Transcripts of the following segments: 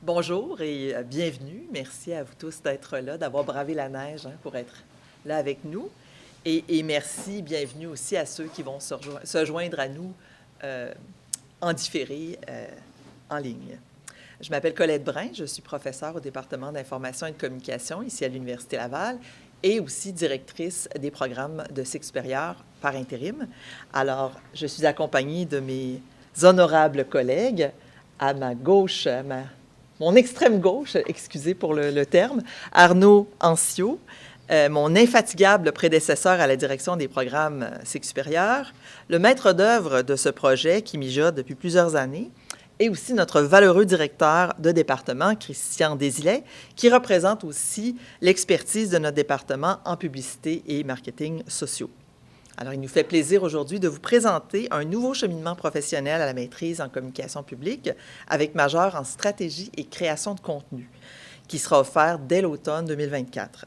Bonjour et bienvenue. Merci à vous tous d'être là, d'avoir bravé la neige pour être là avec nous. Et merci, bienvenue aussi à ceux qui vont se joindre à nous euh, en différé en ligne. Je m'appelle Colette Brun, je suis professeure au département d'information et de communication ici à l'Université Laval et aussi directrice des programmes de cycle supérieur par intérim. Alors, je suis accompagnée de mes honorables collègues à ma gauche, mon extrême gauche, excusez pour le terme, Arnaud Ancio, mon infatigable prédécesseur à la direction des programmes cycle supérieur, le maître d'œuvre de ce projet qui mijote depuis plusieurs années, et aussi notre valeureux directeur de département, Christian Désilet, qui représente aussi l'expertise de notre département en publicité et marketing sociaux. Alors, il nous fait plaisir aujourd'hui de vous présenter un nouveau cheminement professionnel à la maîtrise en communication publique avec majeur en stratégie et création de contenu qui sera offert dès l'automne 2024.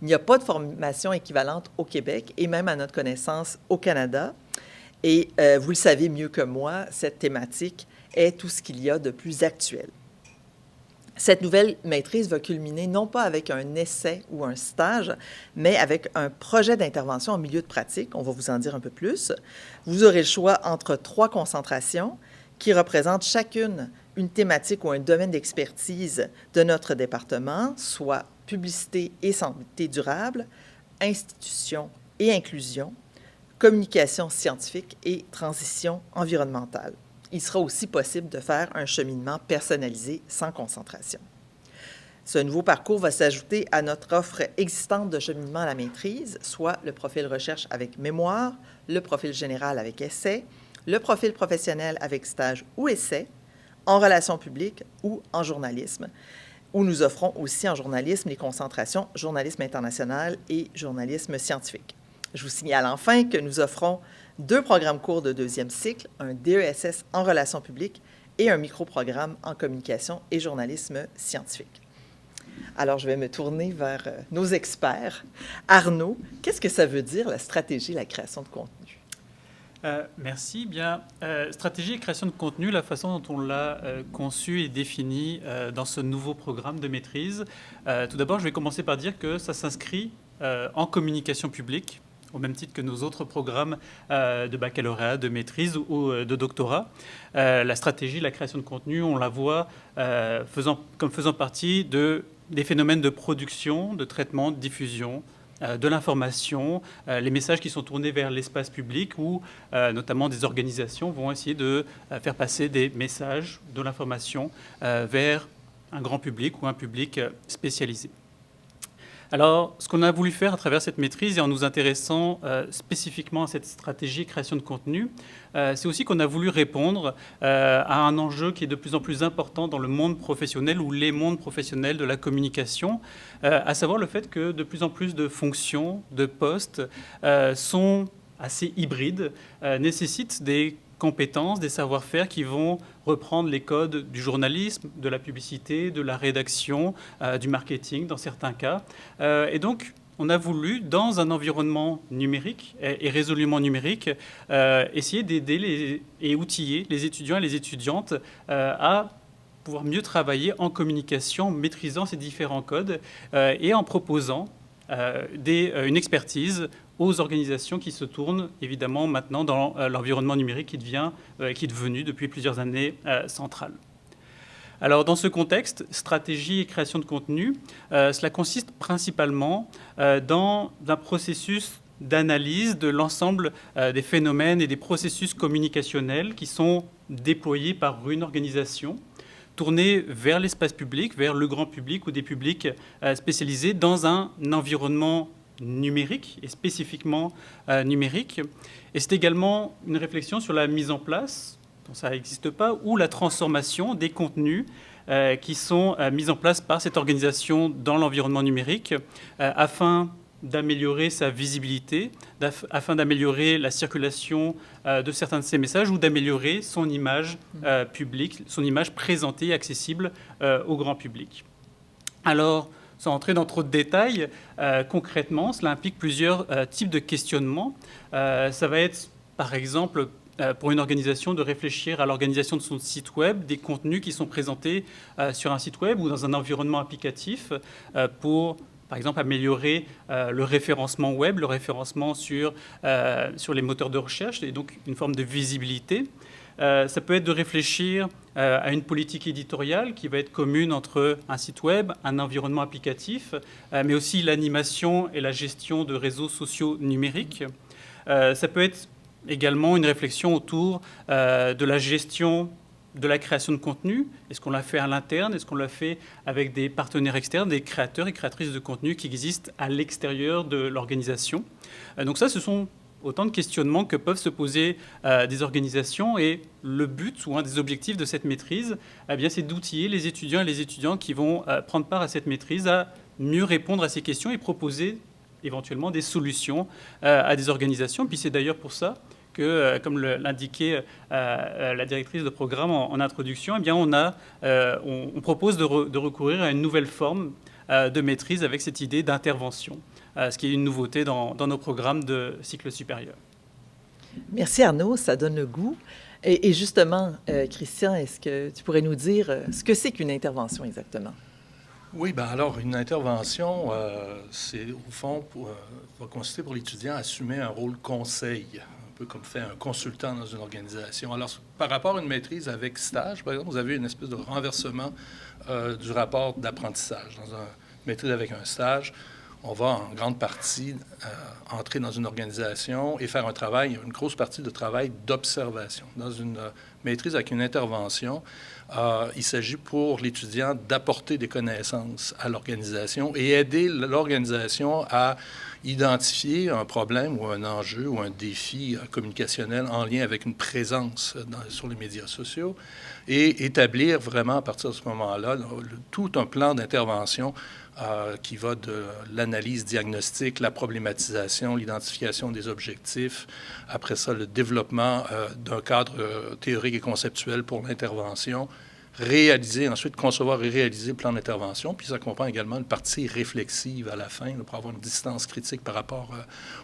Il n'y a pas de formation équivalente au Québec et même à notre connaissance au Canada. Et vous le savez mieux que moi, cette thématique est tout ce qu'il y a de plus actuel. Cette nouvelle maîtrise va culminer non pas avec un essai ou un stage, mais avec un projet d'intervention en milieu de pratique. On va vous en dire un peu plus. Vous aurez le choix entre 3 concentrations qui représentent chacune une thématique ou un domaine d'expertise de notre département, soit publicité et santé durable, institutions et inclusion, communication scientifique et transition environnementale. Il sera aussi possible de faire un cheminement personnalisé sans concentration. Ce nouveau parcours va s'ajouter à notre offre existante de cheminement à la maîtrise, soit le profil recherche avec mémoire, le profil général avec essai, le profil professionnel avec stage ou essai, en relations publiques ou en journalisme, où nous offrons aussi en journalisme les concentrations journalisme international et journalisme scientifique. Je vous signale enfin que nous offrons 2 programmes courts de 2e cycle, un DESS en relations publiques et un micro-programme en communication et journalisme scientifique. Alors, je vais me tourner vers nos experts. Arnaud, qu'est-ce que ça veut dire la stratégie et la création de contenu? Merci. Bien, stratégie et création de contenu, la façon dont on l'a conçu et défini dans ce nouveau programme de maîtrise. Tout d'abord, je vais commencer par dire que ça s'inscrit en communication publique, au même titre que nos autres programmes de baccalauréat, de maîtrise ou de doctorat. La stratégie, la création de contenu, on la voit comme faisant partie des phénomènes de production, de traitement, de diffusion, de l'information, les messages qui sont tournés vers l'espace public où notamment des organisations vont essayer de faire passer des messages, de l'information vers un grand public ou un public spécialisé. Alors, ce qu'on a voulu faire à travers cette maîtrise et en nous intéressant spécifiquement à cette stratégie création de contenu, c'est aussi qu'on a voulu répondre à un enjeu qui est de plus en plus important dans le monde professionnel ou les mondes professionnels de la communication, à savoir le fait que de plus en plus de fonctions, de postes sont assez hybrides, nécessitent des compétences, des savoir-faire qui vont reprendre les codes du journalisme, de la publicité, de la rédaction, du marketing dans certains cas. Et donc, on a voulu, dans un environnement numérique et résolument numérique, essayer d'aider et outiller les étudiants et les étudiantes à pouvoir mieux travailler en communication, maîtrisant ces différents codes et en proposant une expertise aux organisations qui se tournent évidemment maintenant dans l'environnement numérique qui est devenu depuis plusieurs années central. Alors dans ce contexte, stratégie et création de contenu, cela consiste principalement dans un processus d'analyse de l'ensemble des phénomènes et des processus communicationnels qui sont déployés par une organisation, tournés vers l'espace public, vers le grand public ou des publics spécialisés dans un environnement numérique et spécifiquement numérique. Et c'est également une réflexion sur la mise en place, dont ça n'existe pas, ou la transformation des contenus qui sont mis en place par cette organisation dans l'environnement numérique afin d'améliorer sa visibilité, afin d'améliorer la circulation de certains de ces messages ou d'améliorer son image publique, son image présentée et accessible au grand public. Alors, sans entrer dans trop de détails, concrètement, cela implique plusieurs types de questionnements. Ça va être, par exemple, pour une organisation de réfléchir à l'organisation de son site web, des contenus qui sont présentés sur un site web ou dans un environnement applicatif pour, par exemple, améliorer le référencement web, le référencement sur les moteurs de recherche, et donc une forme de visibilité. Ça peut être de réfléchir à une politique éditoriale qui va être commune entre un site web, un environnement applicatif, mais aussi l'animation et la gestion de réseaux sociaux numériques. Ça peut être également une réflexion autour de la gestion de la création de contenu. Est-ce qu'on l'a fait à l'interne? Est-ce qu'on l'a fait avec des partenaires externes, des créateurs et créatrices de contenu qui existent à l'extérieur de l'organisation? Donc ça, ce sont autant de questionnements que peuvent se poser des organisations. Et le but ou un des objectifs de cette maîtrise, eh bien, c'est d'outiller les étudiants et les étudiantes qui vont prendre part à cette maîtrise à mieux répondre à ces questions et proposer éventuellement des solutions à des organisations. Puis c'est d'ailleurs pour ça que, comme l'indiquait la directrice de programme en introduction, eh bien on propose de recourir à une nouvelle forme de maîtrise avec cette idée d'intervention, ce qui est une nouveauté dans nos programmes de cycle supérieur. Merci Arnaud, ça donne le goût. Et justement, Christian, est-ce que tu pourrais nous dire ce que c'est qu'une intervention exactement? Oui, bien alors, une intervention, c'est au fond, va consister pour l'étudiant à assumer un rôle conseil, un peu comme fait un consultant dans une organisation. Alors, par rapport à une maîtrise avec stage, par exemple, vous avez une espèce de renversement du rapport d'apprentissage. Dans une maîtrise avec un stage, on va en grande partie entrer dans une organisation et faire un travail, une grosse partie de travail d'observation. Dans une maîtrise avec une intervention, il s'agit pour l'étudiant d'apporter des connaissances à l'organisation et aider l'organisation à identifier un problème ou un enjeu ou un défi communicationnel en lien avec une présence sur les médias sociaux et établir vraiment à partir de ce moment-là tout un plan d'intervention qui va de l'analyse diagnostique, la problématisation, l'identification des objectifs, après ça, le développement d'un cadre théorique et conceptuel pour l'intervention, réaliser, ensuite concevoir et réaliser le plan d'intervention, puis ça comprend également une partie réflexive à la fin, là, pour avoir une distance critique par rapport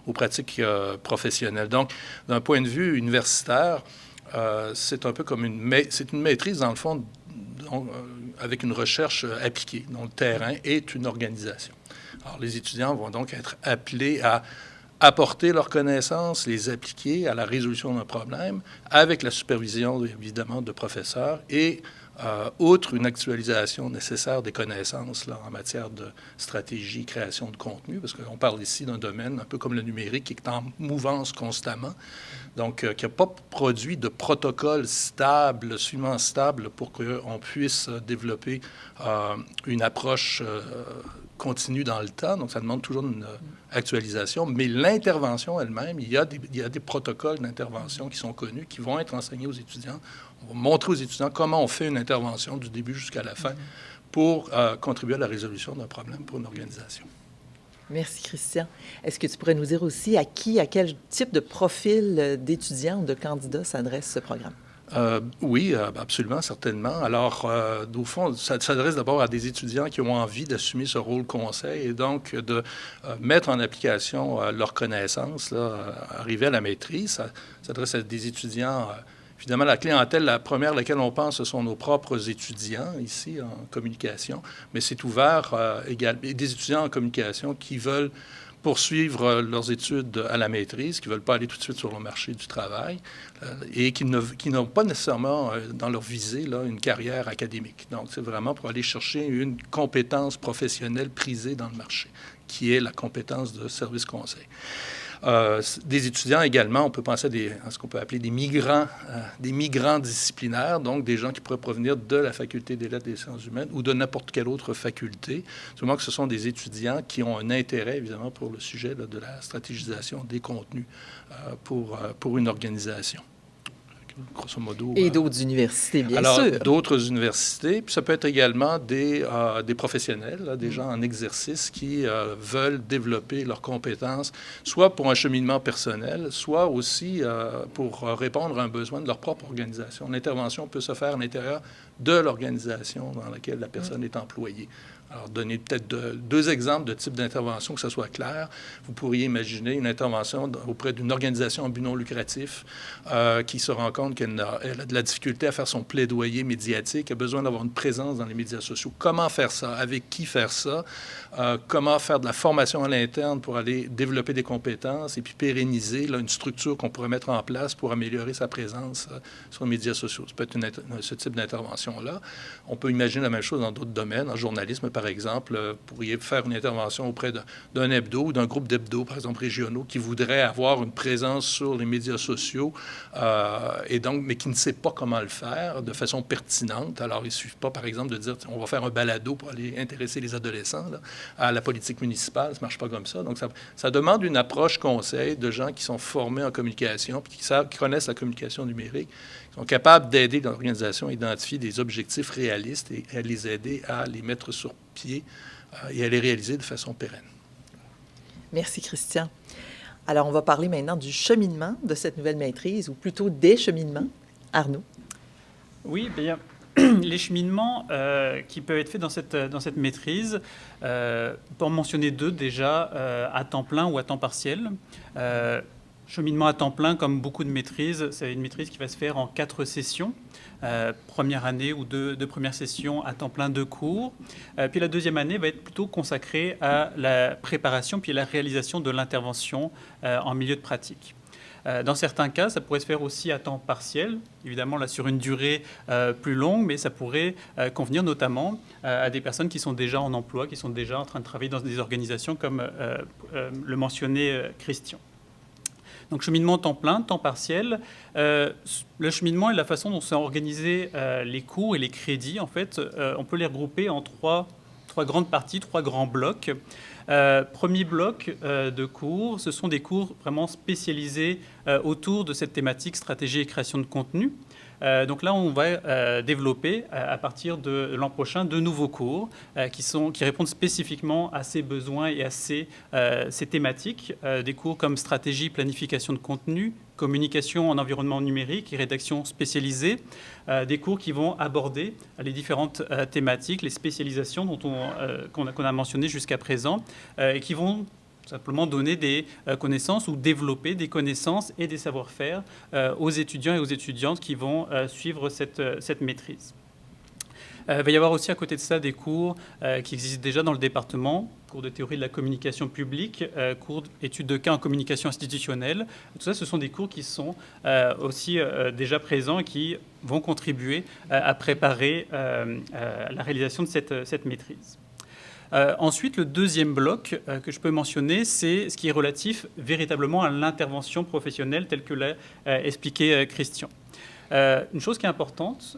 aux pratiques professionnelles. Donc, d'un point de vue universitaire, c'est un peu comme une maîtrise, dans le fond, avec une recherche appliquée, dont le terrain est une organisation. Alors, les étudiants vont donc être appelés à apporter leurs connaissances, les appliquer à la résolution d'un problème, avec la supervision, évidemment, de professeurs et outre une actualisation nécessaire des connaissances là, en matière de stratégie, création de contenu, parce qu'on parle ici d'un domaine un peu comme le numérique qui est en mouvance constamment, donc qui n'a pas produit de protocole stable, suffisamment stable pour qu'on puisse développer une approche continue dans le temps. Donc, ça demande toujours une actualisation. Mais l'intervention elle-même, il y a des protocoles d'intervention qui sont connus, qui vont être enseignés aux étudiants. On va montrer aux étudiants comment on fait une intervention du début jusqu'à la fin pour contribuer à la résolution d'un problème pour une organisation. Merci, Christian. Est-ce que tu pourrais nous dire aussi à quel type de profil d'étudiants ou de candidats s'adresse ce programme? Oui, absolument, certainement. Alors, au fond, ça s'adresse d'abord à des étudiants qui ont envie d'assumer ce rôle conseil et donc de mettre en application leurs connaissances, là, arriver à la maîtrise. Ça s'adresse à des étudiants. Évidemment, la clientèle, la première à laquelle on pense, ce sont nos propres étudiants ici en communication, mais c'est ouvert également des étudiants en communication qui veulent poursuivre leurs études à la maîtrise, qui ne veulent pas aller tout de suite sur le marché du travail et qui n'ont pas nécessairement dans leur visée là, une carrière académique. Donc, c'est vraiment pour aller chercher une compétence professionnelle prisée dans le marché, qui est la compétence de service conseil. Des étudiants également, on peut penser à ce qu'on peut appeler des migrants disciplinaires, donc des gens qui pourraient provenir de la faculté des lettres et des sciences humaines ou de n'importe quelle autre faculté. Seulement que ce sont des étudiants qui ont un intérêt, évidemment, pour le sujet là, de la stratégisation des contenus pour une organisation. Grosso modo. Et d'autres universités, bien sûr. Alors, d'autres universités. Puis ça peut être également des professionnels, là, des gens en exercice qui veulent développer leurs compétences, soit pour un cheminement personnel, soit aussi pour répondre à un besoin de leur propre organisation. L'intervention peut se faire à l'intérieur de l'organisation dans laquelle la personne est employée. Alors, donner peut-être deux exemples de types d'intervention, que ce soit clair. Vous pourriez imaginer une intervention auprès d'une organisation à but non lucratif qui se rend compte qu'elle a de la difficulté à faire son plaidoyer médiatique, a besoin d'avoir une présence dans les médias sociaux. Comment faire ça? Avec qui faire ça? Comment faire de la formation à l'interne pour aller développer des compétences et puis pérenniser là, une structure qu'on pourrait mettre en place pour améliorer sa présence sur les médias sociaux. Ça peut être ce type d'intervention-là. On peut imaginer la même chose dans d'autres domaines. En journalisme, par exemple, vous pourriez faire une intervention auprès d'un hebdo ou d'un groupe d'hebdo, par exemple, régionaux, qui voudraient avoir une présence sur les médias sociaux, et donc, mais qui ne sait pas comment le faire de façon pertinente. Alors, il ne suffit pas, par exemple, de dire on va faire un balado pour aller intéresser les adolescents là, à la politique municipale. Ça ne marche pas comme ça. Donc, ça demande une approche conseil de gens qui sont formés en communication, puis qui connaissent la communication numérique, qui sont capables d'aider l'organisation à identifier des objectifs réalistes et à les aider à les mettre sur pied et à les réaliser de façon pérenne. Merci, Christian. Alors, on va parler maintenant du cheminement de cette nouvelle maîtrise, ou plutôt des cheminements. Arnaud? Oui, bien, les cheminements qui peuvent être faits dans cette maîtrise, on peut en mentionner deux déjà, à temps plein ou à temps partiel. Cheminement à temps plein, comme beaucoup de maîtrises, c'est une maîtrise qui va se faire en 4 sessions. Première année ou deux premières sessions à temps plein de cours. Puis la deuxième année va être plutôt consacrée à la préparation puis à la réalisation de l'intervention en milieu de pratique. Dans certains cas, ça pourrait se faire aussi à temps partiel, évidemment là sur une durée plus longue, mais ça pourrait convenir notamment à des personnes qui sont déjà en emploi, qui sont déjà en train de travailler dans des organisations comme le mentionnait Christian. Donc cheminement temps plein, temps partiel. Le cheminement et la façon dont sont organisés les cours et les crédits, en fait, on peut les regrouper en trois grandes parties, 3 grands blocs. Premier bloc de cours, ce sont des cours vraiment spécialisés autour de cette thématique stratégie et création de contenu. Donc là, on va développer à partir de l'an prochain 2 nouveaux cours qui répondent spécifiquement à ces besoins et à ces thématiques. Des cours comme stratégie, planification de contenu, communication en environnement numérique et rédaction spécialisée. Des cours qui vont aborder les différentes thématiques, les spécialisations qu'on a mentionnées jusqu'à présent et qui vont simplement donner des connaissances ou développer des connaissances et des savoir-faire aux étudiants et aux étudiantes qui vont suivre cette maîtrise. Il va y avoir aussi à côté de ça des cours qui existent déjà dans le département, cours de théorie de la communication publique, cours d'études de cas en communication institutionnelle. Tout ça, ce sont des cours qui sont aussi déjà présents et qui vont contribuer à préparer la réalisation de cette maîtrise. Ensuite, le deuxième bloc que je peux mentionner, c'est ce qui est relatif véritablement à l'intervention professionnelle telle que l'a expliqué Christian. Une chose qui est importante,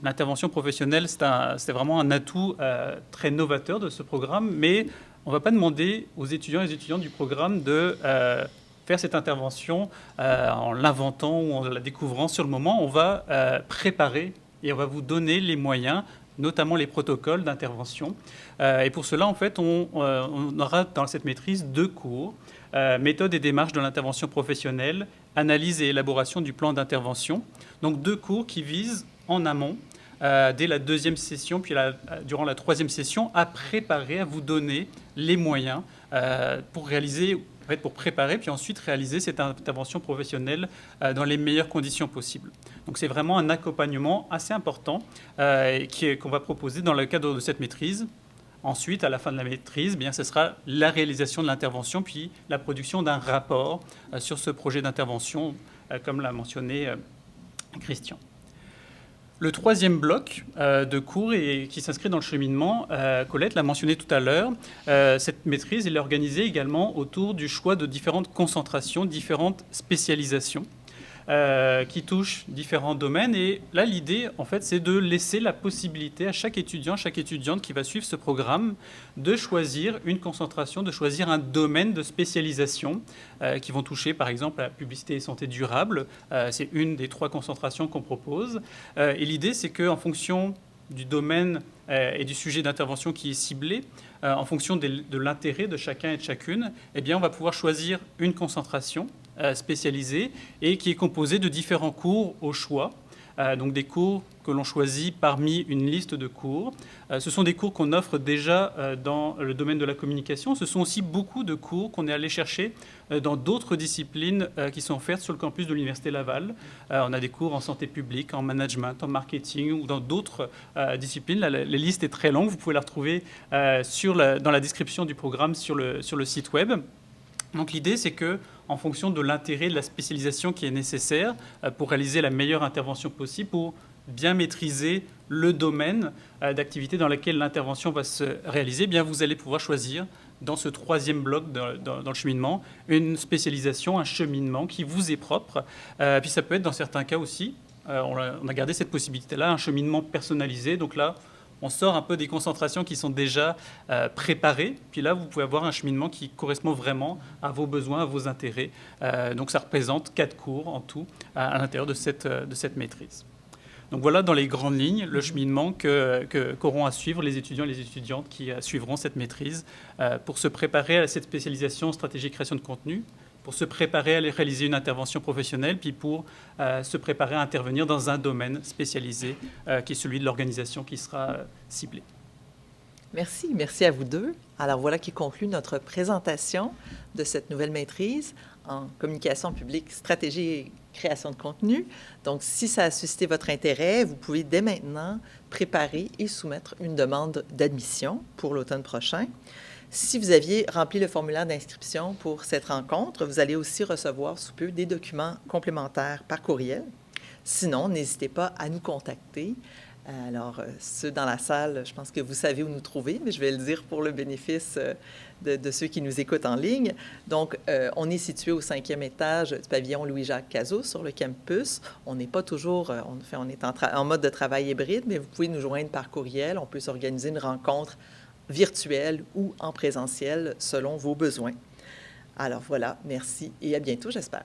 l'intervention professionnelle, c'est vraiment un atout très novateur de ce programme, mais on ne va pas demander aux étudiants et aux étudiantes du programme de faire cette intervention en l'inventant ou en la découvrant sur le moment. On va préparer et on va vous donner les moyens, notamment les protocoles d'intervention. Et pour cela, en fait, on aura dans cette maîtrise 2 cours, méthode et démarche de l'intervention professionnelle, analyse et élaboration du plan d'intervention. Donc 2 cours qui visent en amont, dès la 2e session, puis durant la 3e session, à préparer, à vous donner les moyens pour réaliser, en fait, pour préparer, puis ensuite réaliser cette intervention professionnelle dans les meilleures conditions possibles. Donc c'est vraiment un accompagnement assez important qu'on va proposer dans le cadre de cette maîtrise. Ensuite, à la fin de la maîtrise, eh bien, ce sera la réalisation de l'intervention, puis la production d'un rapport sur ce projet d'intervention, comme l'a mentionné Christian. Le 3e bloc de cours qui s'inscrit dans le cheminement, Colette l'a mentionné tout à l'heure, cette maîtrise est organisée également autour du choix de différentes concentrations, différentes spécialisations qui touchent différents domaines. Et là, l'idée, en fait, c'est de laisser la possibilité à chaque étudiant, chaque étudiante qui va suivre ce programme de choisir une concentration, de choisir un domaine de spécialisation qui vont toucher, par exemple, la publicité et santé durable. C'est une des 3 concentrations qu'on propose. Et l'idée, c'est qu'en fonction du domaine et du sujet d'intervention qui est ciblé, en fonction de l'intérêt de chacun et de chacune, eh bien, on va pouvoir choisir une concentration spécialisée et qui est composée de différents cours au choix donc des cours que l'on choisit parmi une liste de cours. Ce sont des cours qu'on offre déjà dans le domaine de la communication. Ce sont aussi beaucoup de cours qu'on est allé chercher dans d'autres disciplines qui sont offertes sur le campus de l'Université Laval. On a des cours en santé publique, en management, en marketing ou dans d'autres disciplines. La liste est très longue. Vous pouvez la retrouver dans la description du programme sur le site web. Donc l'idée, c'est que, en fonction de l'intérêt de la spécialisation qui est nécessaire pour réaliser la meilleure intervention possible, pour bien maîtriser le domaine d'activité dans lequel l'intervention va se réaliser, eh bien vous allez pouvoir choisir dans ce troisième bloc dans le cheminement une spécialisation, un cheminement qui vous est propre. Puis ça peut être dans certains cas aussi, on a gardé cette possibilité-là, un cheminement personnalisé. Donc là, on sort un peu des concentrations qui sont déjà préparées. Puis là, vous pouvez avoir un cheminement qui correspond vraiment à vos besoins, à vos intérêts. Donc ça représente 4 cours en tout à l'intérieur de cette maîtrise. Donc voilà, dans les grandes lignes, le cheminement qu'auront à suivre les étudiants et les étudiantes qui suivront cette maîtrise pour se préparer à cette spécialisation stratégie création de contenu, pour se préparer à réaliser une intervention professionnelle, puis pour se préparer à intervenir dans un domaine spécialisé qui est celui de l'organisation qui sera ciblé. Merci, merci à vous deux. Alors voilà qui conclut notre présentation de cette nouvelle maîtrise en communication publique, stratégie et création de contenu. Donc, si ça a suscité votre intérêt, vous pouvez dès maintenant préparer et soumettre une demande d'admission pour l'automne prochain. Si vous aviez rempli le formulaire d'inscription pour cette rencontre, vous allez aussi recevoir sous peu des documents complémentaires par courriel. Sinon, n'hésitez pas à nous contacter. Alors, ceux dans la salle, je pense que vous savez où nous trouver, mais je vais le dire pour le bénéfice de ceux qui nous écoutent en ligne. Donc, on est situé au 5e étage du pavillon Louis-Jacques Cazot sur le campus. On n'est pas toujours, on est en mode de travail hybride, mais vous pouvez nous joindre par courriel. On peut s'organiser une rencontre virtuelle ou en présentiel selon vos besoins. Alors voilà, merci et à bientôt, j'espère.